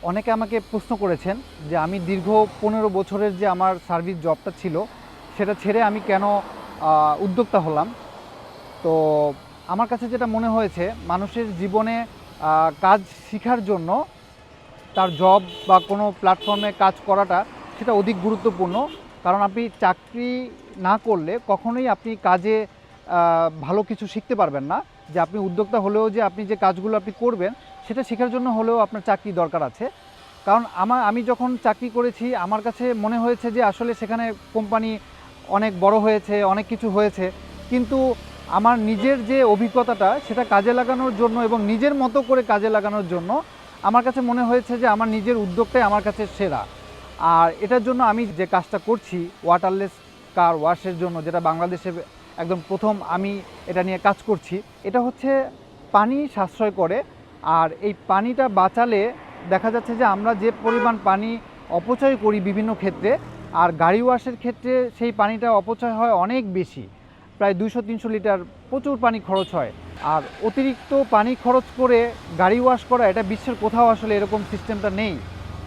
অনেকে আমাকে প্রশ্ন করেছেন যে আমি দীর্ঘ 15 বছরের যে আমার সার্ভিস জবটা ছিল সেটা ছেড়ে আমি কেন উদ্যোক্তা হলাম। তো আমার কাছে যেটা মনে হয়েছে, মানুষের জীবনে কাজ শেখার জন্য তার জব বা কোনো প্ল্যাটফর্মে কাজ করাটা সেটা অধিক গুরুত্বপূর্ণ। কারণ আপনি চাকরি না করলে কখনোই আপনি কাজে ভালো কিছু শিখতে পারবেন না। যে আপনি উদ্যোক্তা হলেও যে আপনি যে কাজগুলো আপনি করবেন সেটা শেখার জন্য হলেও আপনার চাকরি দরকার আছে। কারণ আমি যখন চাকরি করেছি আমার কাছে মনে হয়েছে যে আসলে সেখানে কোম্পানি অনেক বড় হয়েছে, অনেক কিছু হয়েছে, কিন্তু আমার নিজের যে অভিজ্ঞতাটা সেটা কাজে লাগানোর জন্য এবং নিজের মতো করে কাজে লাগানোর জন্য আমার কাছে মনে হয়েছে যে আমার নিজের উদ্যোগটাই আমার কাছে সেরা। আর এটার জন্য আমি যে কাজটা করছি ওয়াটারলেস কার ওয়াশের জন্য, যেটা বাংলাদেশে একদম প্রথম আমি এটা নিয়ে কাজ করছি, এটা হচ্ছে পানি সাশ্রয় করে। আর এই পানিটা বাঁচালে দেখা যাচ্ছে যে আমরা যে পরিমাণ পানি অপচয় করি বিভিন্ন ক্ষেত্রে, আর গাড়ি ওয়াশের ক্ষেত্রে সেই পানিটা অপচয় হয় অনেক বেশি, প্রায় 200-300 লিটার প্রচুর পানি খরচ হয়। আর অতিরিক্ত পানি খরচ করে গাড়ি ওয়াশ করা, এটা বিশ্বের কোথাও আসলে এরকম সিস্টেমটা নেই।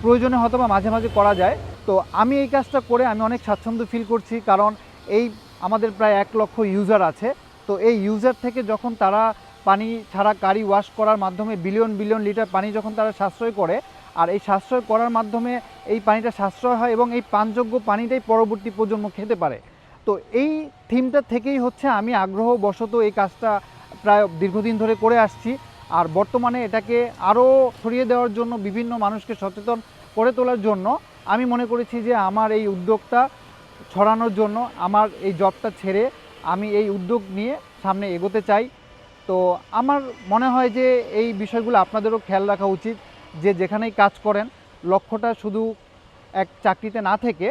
প্রয়োজনে হয়তো বা মাঝে মাঝে করা যায়। তো আমি এই কাজটা করে আমি অনেক স্বাচ্ছন্দ্য ফিল করছি, কারণ এই আমাদের প্রায় 1 লক্ষ ইউজার আছে। তো এই ইউজার থেকে যখন তারা পানি ছাড়া গাড়ি ওয়াশ করার মাধ্যমে বিলিয়ন বিলিয়ন লিটার পানি যখন তারা সাশ্রয় করে, আর এই সাশ্রয় করার মাধ্যমে এই পানিটা সাশ্রয় হয় এবং এই পানযোগ্য পানিটাই পরবর্তী প্রজন্ম খেতে পারে। তো এই থিমটা থেকেই হচ্ছে আমি আগ্রহবশত এই কাজটা প্রায় দীর্ঘদিন ধরে করে আসছি। আর বর্তমানে এটাকে আরও ছড়িয়ে দেওয়ার জন্য, বিভিন্ন মানুষকে সচেতন করে তোলার জন্য আমি মনে করেছি যে আমার এই উদ্যোগটা ছড়ানোর জন্য আমার এই জবটা ছেড়ে আমি এই উদ্যোগ নিয়ে সামনে এগোতে চাই। তো আমার মনে হয় যে এই বিষয়গুলো আপনাদেরও খেয়াল রাখা উচিত, যে যেখানেই কাজ করেন লক্ষ্যটা শুধু এক চাকরিতে না থেকে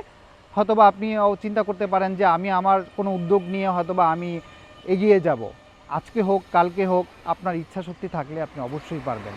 হয়তোবা আপনিও চিন্তা করতে পারেন যে আমি আমার কোনো উদ্যোগ নিয়ে হয়তোবা আমি এগিয়ে যাব। আজকে হোক কালকে হোক, আপনার ইচ্ছা শক্তি থাকলে আপনি অবশ্যই পারবেন।